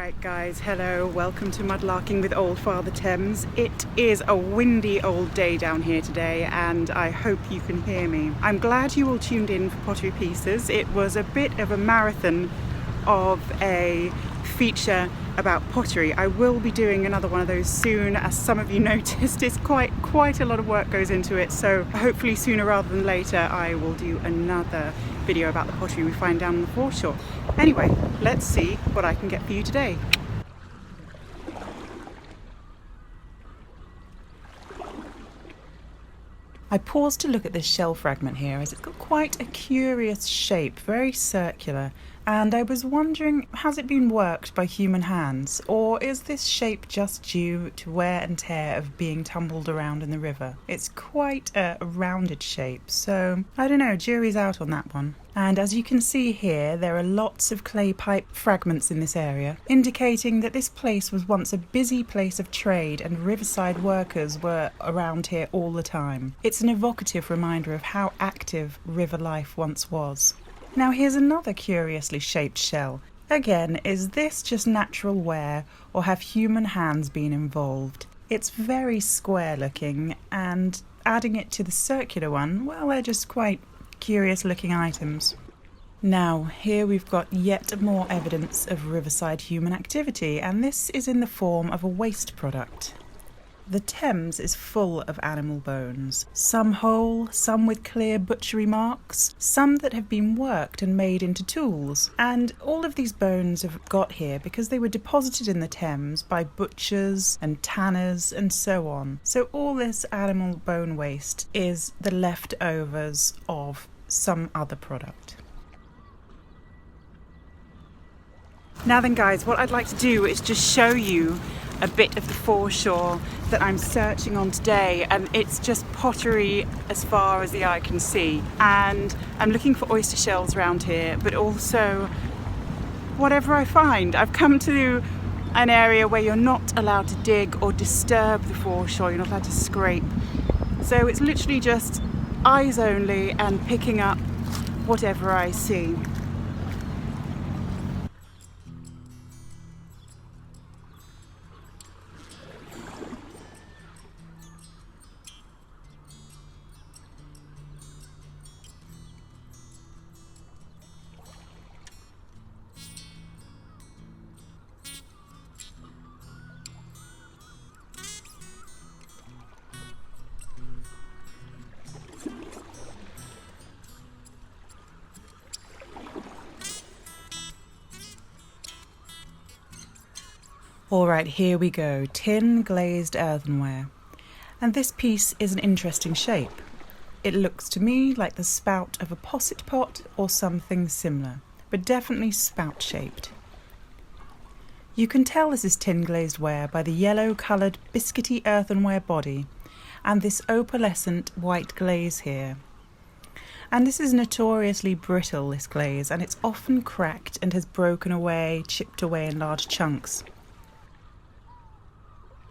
Alright guys, hello, welcome to Mudlarking with Old Father Thames. It is a windy old day down here today and I hope you can hear me. I'm glad you all tuned in for Pottery Pieces. It was a bit of a marathon of a feature about pottery. I will be doing another one of those soon. As some of you noticed, it's quite a lot of work goes into it, so hopefully sooner rather than later I will do another video about the pottery we find down on the foreshore. Anyway, let's see what I can get for you today. I paused to look at this shell fragment here as it's got quite a curious shape, very circular, and I was wondering, has it been worked by human hands, or is this shape just due to wear and tear of being tumbled around in the river? It's quite a rounded shape, so I don't know, jury's out on that one. And as you can see here, there are lots of clay pipe fragments in this area, indicating that this place was once a busy place of trade and riverside workers were around here all the time. It's an evocative reminder of how active river life once was. Now here's another curiously shaped shell. Again, is this just natural wear or have human hands been involved? It's very square looking, and adding it to the circular one, well, they're just quite curious looking items. Now here we've got yet more evidence of riverside human activity, and this is in the form of a waste product. The Thames is full of animal bones, some whole, some with clear butchery marks, some that have been worked and made into tools. And all of these bones have got here because they were deposited in the Thames by butchers and tanners and so on. So all this animal bone waste is the leftovers of some other product. Now then guys, what I'd like to do is just show you a bit of the foreshore that I'm searching on today, and it's just pottery as far as the eye can see, and I'm looking for oyster shells around here, but also whatever I find. I've come to an area where you're not allowed to dig or disturb the foreshore, you're not allowed to scrape, so it's literally just eyes only and picking up whatever I see. Alright, here we go, tin glazed earthenware. And this piece is an interesting shape. It looks to me like the spout of a posset pot or something similar, but definitely spout shaped. You can tell this is tin glazed ware by the yellow coloured biscuity earthenware body and this opalescent white glaze here. And this is notoriously brittle, this glaze, and it's often cracked and has broken away, chipped away in large chunks.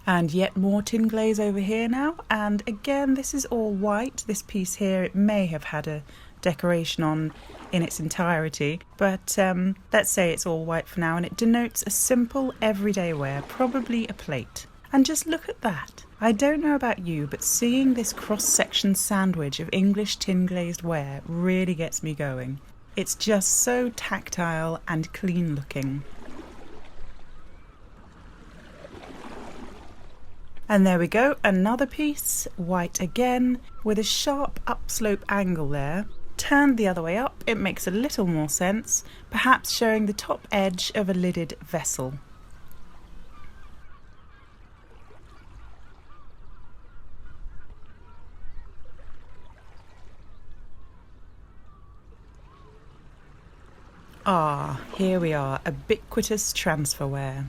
And yet more tin glaze over here now, and again this is all white. This piece here, it may have had a decoration on in its entirety, but let's say it's all white for now, and it denotes a simple everyday wear, probably a plate. And just look at that. I don't know about you, but seeing this cross-section sandwich of English tin glazed ware really gets me going. It's just so tactile and clean looking. And there we go, another piece, white again, with a sharp upslope angle there. Turned the other way up, it makes a little more sense, perhaps showing the top edge of a lidded vessel. Ah, here we are, ubiquitous transferware.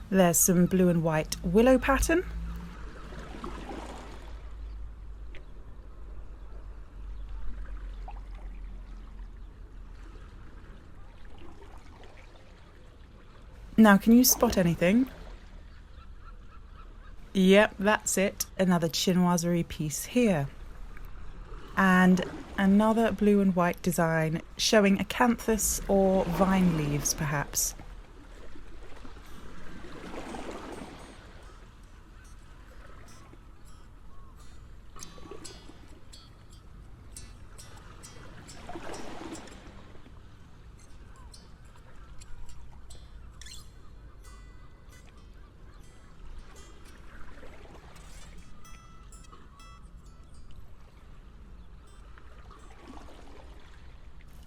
There's some blue and white willow pattern. Now, can you spot anything? Yep, that's it. Another chinoiserie piece here. and another blue and white design showing acanthus or vine leaves perhaps.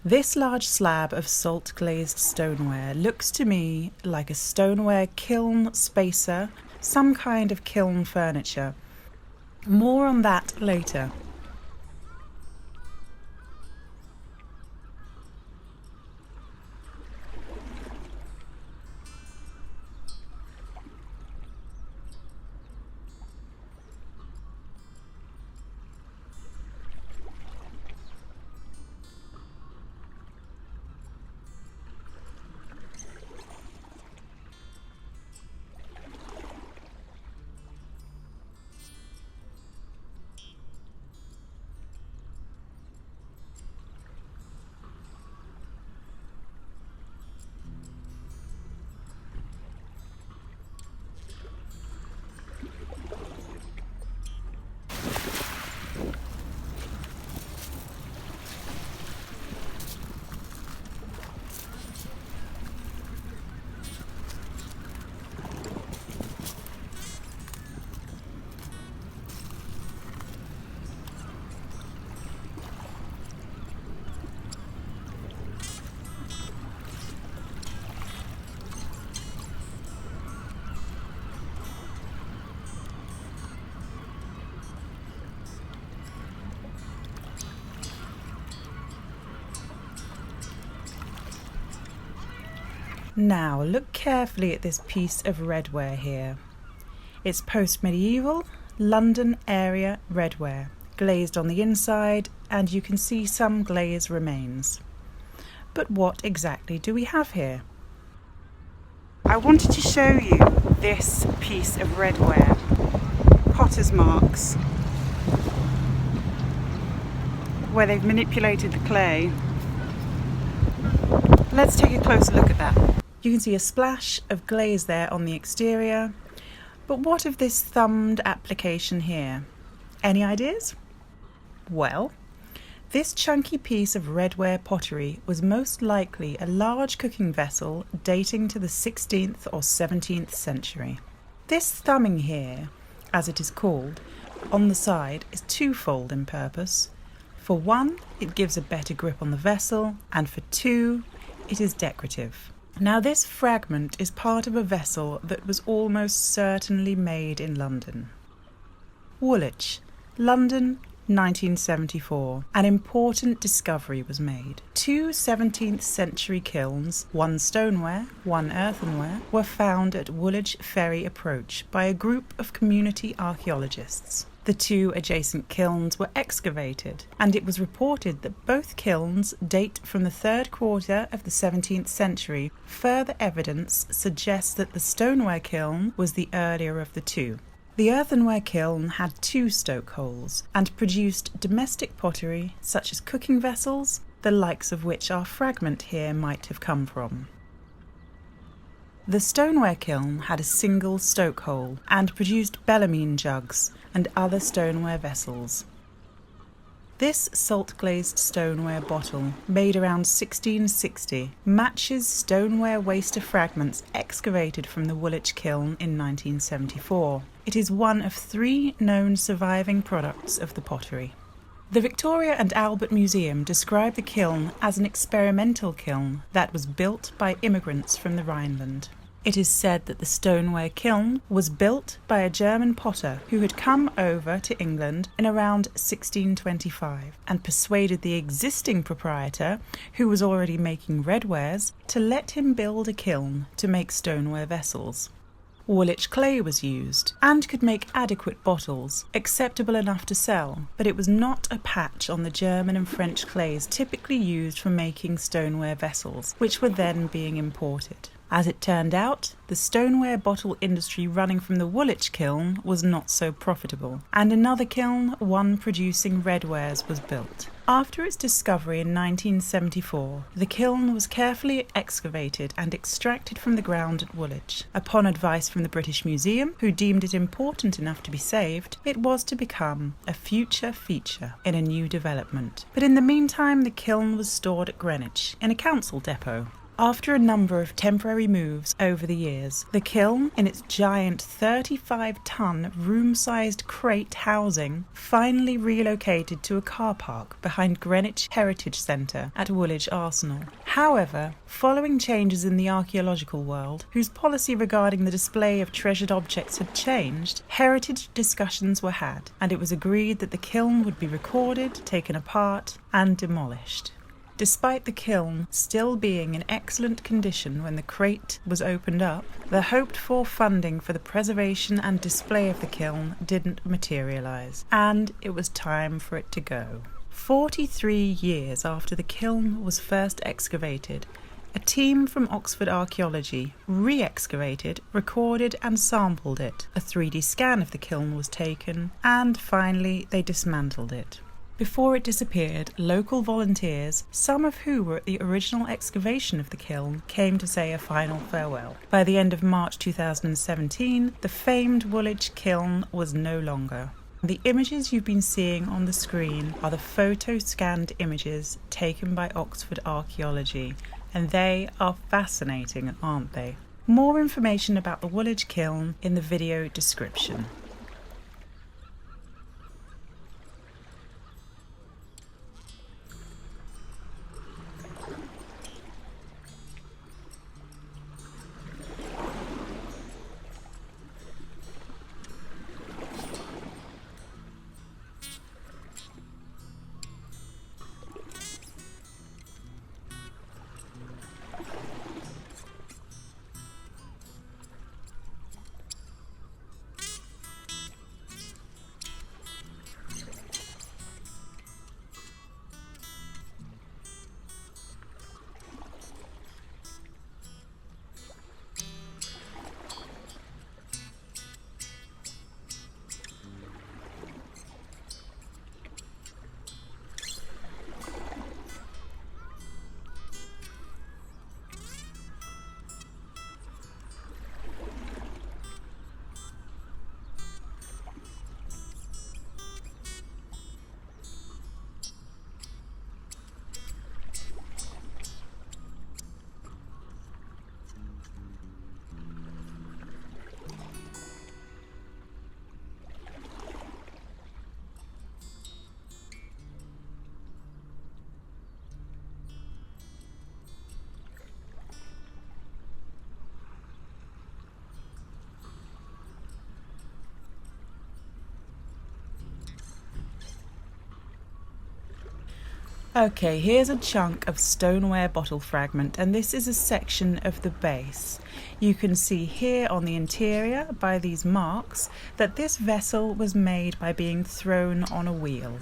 This large slab of salt-glazed stoneware looks to me like a stoneware kiln spacer, some kind of kiln furniture. More on that later. Now look carefully at this piece of redware here. It's post-medieval London area redware, glazed on the inside, and you can see some glaze remains. But what exactly do we have here? I wanted to show you this piece of redware, potter's marks, where they've manipulated the clay. Let's take a closer look at that. You can see a splash of glaze there on the exterior, but what of this thumbed application here? Any ideas? Well, this chunky piece of redware pottery was most likely a large cooking vessel dating to the 16th or 17th century. This thumbing here, as it is called, on the side is twofold in purpose. For one, it gives a better grip on the vessel, and for two, it is decorative. Now this fragment is part of a vessel that was almost certainly made in London. Woolwich, London, 1974. An important discovery was made. Two 17th century kilns, one stoneware, one earthenware, were found at Woolwich Ferry Approach by a group of community archaeologists. The two adjacent kilns were excavated, and it was reported that both kilns date from the third quarter of the 17th century. Further evidence suggests that the stoneware kiln was the earlier of the two. The earthenware kiln had two stoke holes and produced domestic pottery such as cooking vessels, the likes of which our fragment here might have come from. The stoneware kiln had a single stoke hole and produced bellamine jugs and other stoneware vessels. This salt-glazed stoneware bottle, made around 1660, matches stoneware waster fragments excavated from the Woolwich Kiln in 1974. It is one of three known surviving products of the pottery. The Victoria and Albert Museum describe the kiln as an experimental kiln that was built by immigrants from the Rhineland. It is said that the stoneware kiln was built by a German potter who had come over to England in around 1625 and persuaded the existing proprietor, who was already making redwares, to let him build a kiln to make stoneware vessels. Woolwich clay was used and could make adequate bottles, acceptable enough to sell, but it was not a patch on the German and French clays typically used for making stoneware vessels, which were then being imported. As it turned out, the stoneware bottle industry running from the Woolwich Kiln was not so profitable, and another kiln, one producing redwares, was built. After its discovery in 1974, the kiln was carefully excavated and extracted from the ground at Woolwich. Upon advice from the British Museum, who deemed it important enough to be saved, it was to become a future feature in a new development. But in the meantime, the kiln was stored at Greenwich, in a council depot. After a number of temporary moves over the years, the kiln, in its giant 35-ton room-sized crate housing, finally relocated to a car park behind Greenwich Heritage Centre at Woolwich Arsenal. However, following changes in the archaeological world, whose policy regarding the display of treasured objects had changed, heritage discussions were had, and it was agreed that the kiln would be recorded, taken apart, and demolished. Despite the kiln still being in excellent condition when the crate was opened up, the hoped-for funding for the preservation and display of the kiln didn't materialise, and it was time for it to go. 43 years after the kiln was first excavated, a team from Oxford Archaeology re-excavated, recorded and sampled it. A 3D scan of the kiln was taken, and finally they dismantled it. Before it disappeared, local volunteers, some of who were at the original excavation of the kiln, came to say a final farewell. By the end of March 2017, the famed Woolwich Kiln was no longer. The images you've been seeing on the screen are the photo-scanned images taken by Oxford Archaeology, and they are fascinating, aren't they? More information about the Woolwich Kiln in the video description. Okay, here's a chunk of stoneware bottle fragment, and this is a section of the base. You can see here on the interior by these marks that this vessel was made by being thrown on a wheel.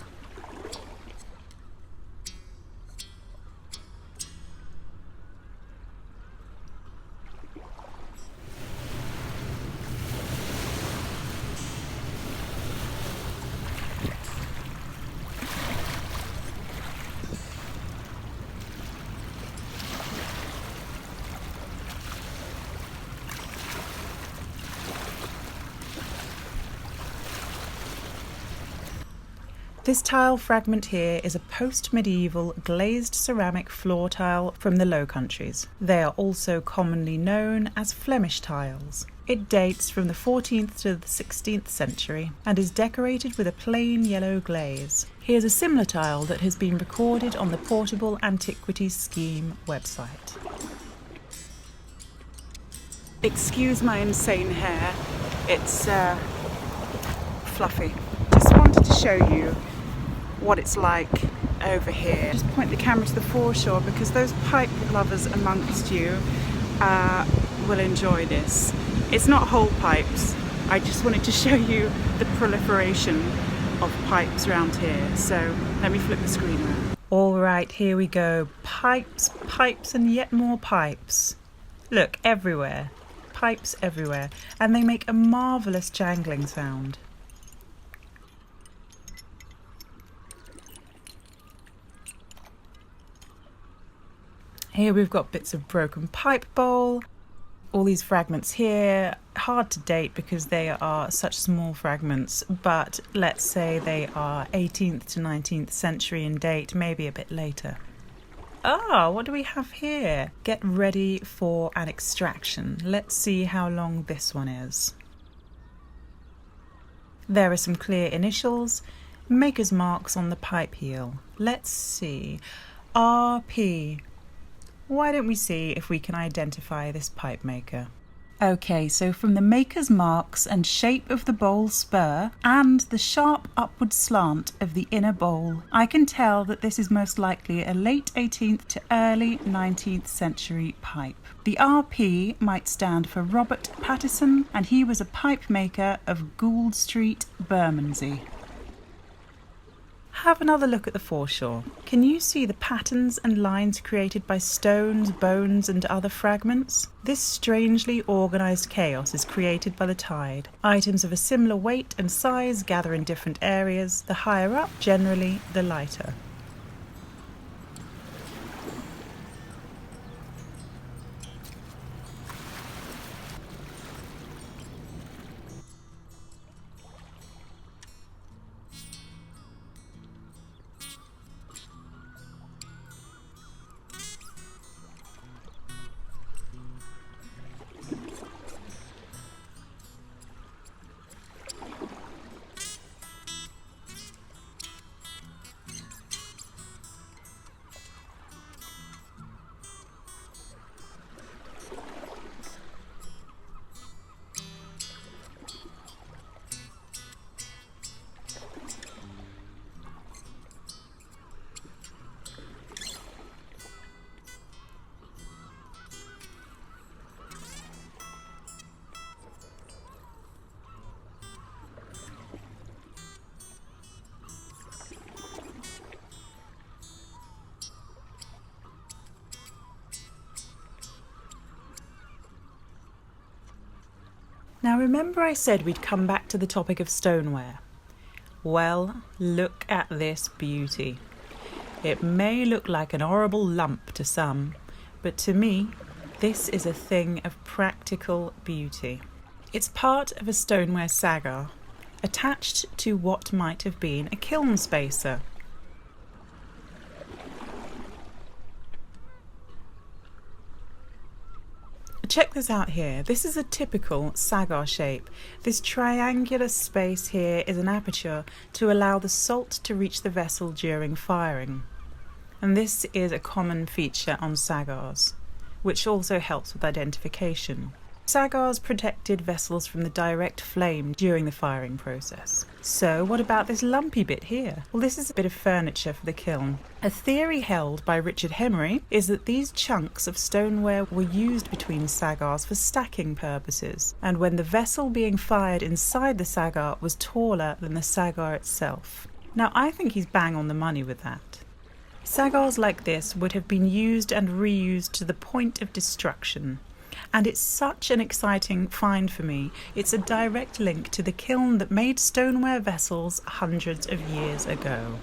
This tile fragment here is a post-medieval glazed ceramic floor tile from the Low Countries. They are also commonly known as Flemish tiles. It dates from the 14th to the 16th century and is decorated with a plain yellow glaze. Here's a similar tile that has been recorded on the Portable Antiquities Scheme website. Excuse my insane hair, it's fluffy. Just wanted to show you what it's like over here. Just point the camera to the foreshore because those pipe lovers amongst you will enjoy this. It's not whole pipes, I just wanted to show you the proliferation of pipes around here. So let me flip the screen around. Alright, here we go. Pipes, pipes and yet more pipes. Look, everywhere. Pipes everywhere. And they make a marvellous jangling sound. Here we've got bits of broken pipe bowl. All these fragments here, hard to date because they are such small fragments, but let's say they are 18th to 19th century in date, maybe a bit later. Ah, what do we have here? Get ready for an extraction. Let's see how long this one is. There are some clear initials, maker's marks on the pipe heel. Let's see. RP. Why don't we see if we can identify this pipe maker? Okay, so from the maker's marks and shape of the bowl spur and the sharp upward slant of the inner bowl, I can tell that this is most likely a late 18th to early 19th century pipe. The RP might stand for Robert Pattison, and he was a pipe maker of Gould Street, Bermondsey. Have another look at the foreshore. Can you see the patterns and lines created by stones, bones and other fragments? This strangely organised chaos is created by the tide. Items of a similar weight and size gather in different areas, the higher up, generally the lighter. Now remember I said we'd come back to the topic of stoneware. Well, look at this beauty. It may look like an horrible lump to some, but to me, this is a thing of practical beauty. It's part of a stoneware sagar, attached to what might have been a kiln spacer. Check this out here. This is a typical sagar shape. This triangular space here is an aperture to allow the salt to reach the vessel during firing. And this is a common feature on sagars, which also helps with identification. Sagars protected vessels from the direct flame during the firing process. So what about this lumpy bit here? Well, this is a bit of furniture for the kiln. A theory held by Richard Hemery is that these chunks of stoneware were used between sagars for stacking purposes, and when the vessel being fired inside the sagar was taller than the sagar itself. Now, I think he's bang on the money with that. Sagars like this would have been used and reused to the point of destruction. And it's such an exciting find for me. It's a direct link to the kiln that made stoneware vessels hundreds of years ago.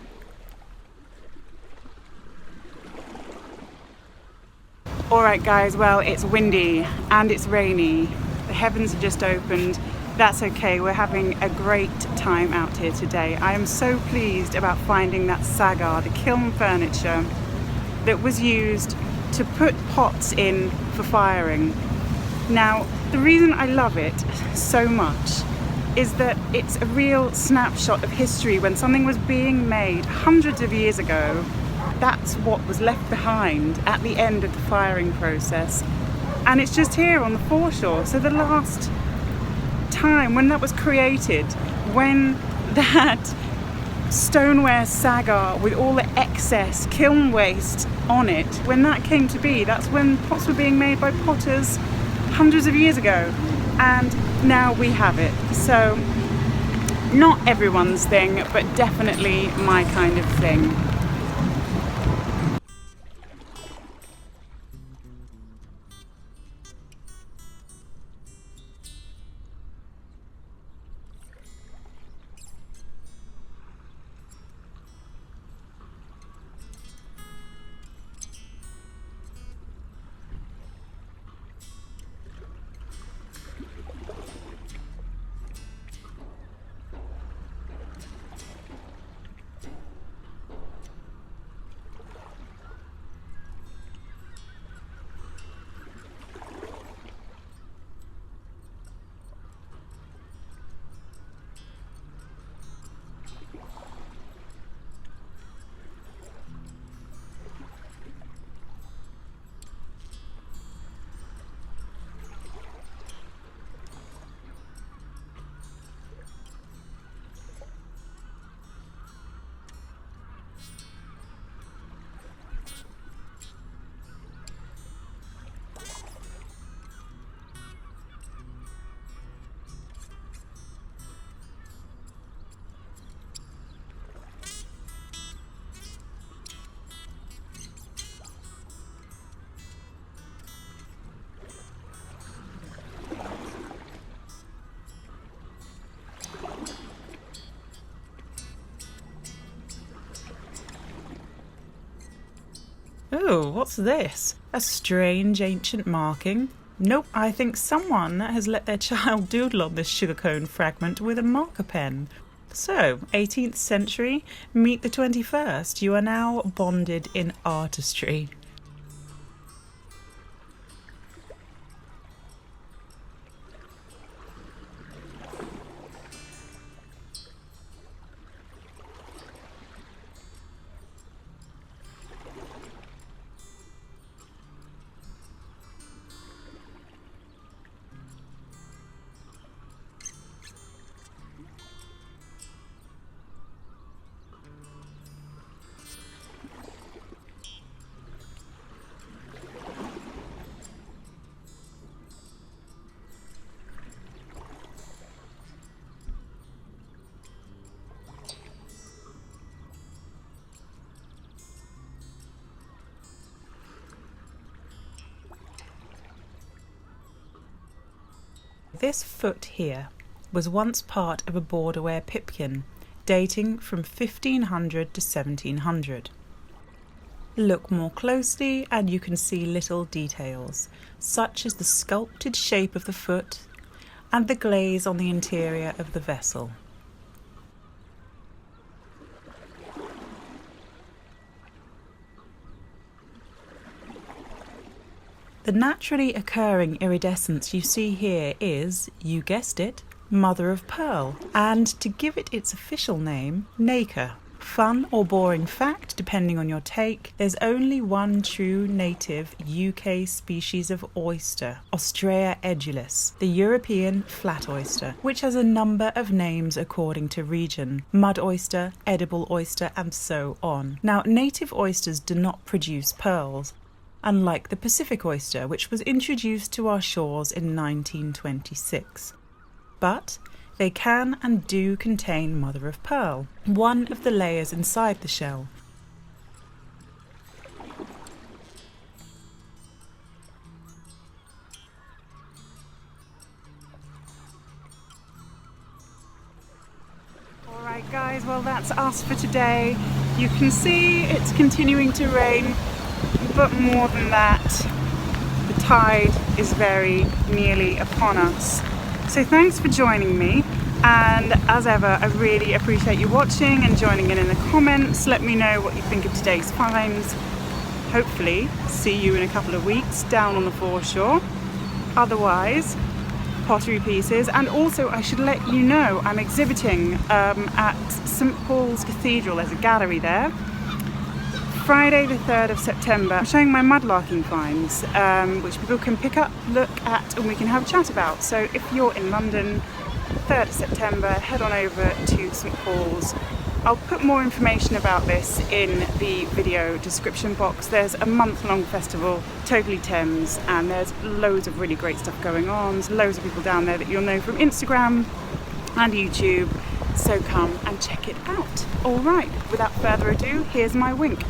Alright guys, well, it's windy and it's rainy. The heavens have just opened. That's okay, we're having a great time out here today. I am so pleased about finding that sagar, the kiln furniture that was used to put pots in for firing. Now, the reason I love it so much is that it's a real snapshot of history. When something was being made hundreds of years ago, that's what was left behind at the end of the firing process. And it's just here on the foreshore. So the last time when that was created, when that stoneware sagar with all the excess kiln waste on it, when that came to be, that's when pots were being made by potters hundreds of years ago, and now we have it. So not everyone's thing, but definitely my kind of thing. Oh, what's this? A strange ancient marking? Nope, I think someone has let their child doodle on this sugarcone fragment with a marker pen. So, 18th century, meet the 21st. You are now bonded in artistry. This foot here was once part of a borderware pipkin, dating from 1500 to 1700. Look more closely and you can see little details, such as the sculpted shape of the foot and the glaze on the interior of the vessel. The naturally occurring iridescence you see here is, you guessed it, mother of pearl, and to give it its official name, nacre. Fun or boring fact, depending on your take, there's only one true native UK species of oyster, Ostrea edulis, the European flat oyster, which has a number of names according to region: mud oyster, edible oyster, and so on. Now, native oysters do not produce pearls, unlike the Pacific oyster, which was introduced to our shores in 1926. But they can and do contain mother of pearl, one of the layers inside the shell. Alright guys, well that's us for today. You can see it's continuing to rain, but more than that, the tide is very nearly upon us. So thanks for joining me, and as ever I really appreciate you watching and joining in the comments. Let me know what you think of today's finds. Hopefully see you in a couple of weeks down on the foreshore. Otherwise, pottery pieces. And also I should let you know I'm exhibiting at St Paul's Cathedral. There's a gallery there. Friday the 3rd of September, I'm showing my mudlarking finds, which people can pick up, look at, and we can have a chat about. So if you're in London, 3rd of September, head on over to St Paul's. I'll put more information about this in the video description box. There's a month-long festival, totally Thames, and there's loads of really great stuff going on. There's loads of people down there that you'll know from Instagram and YouTube. So come and check it out. All right, without further ado, here's my wink.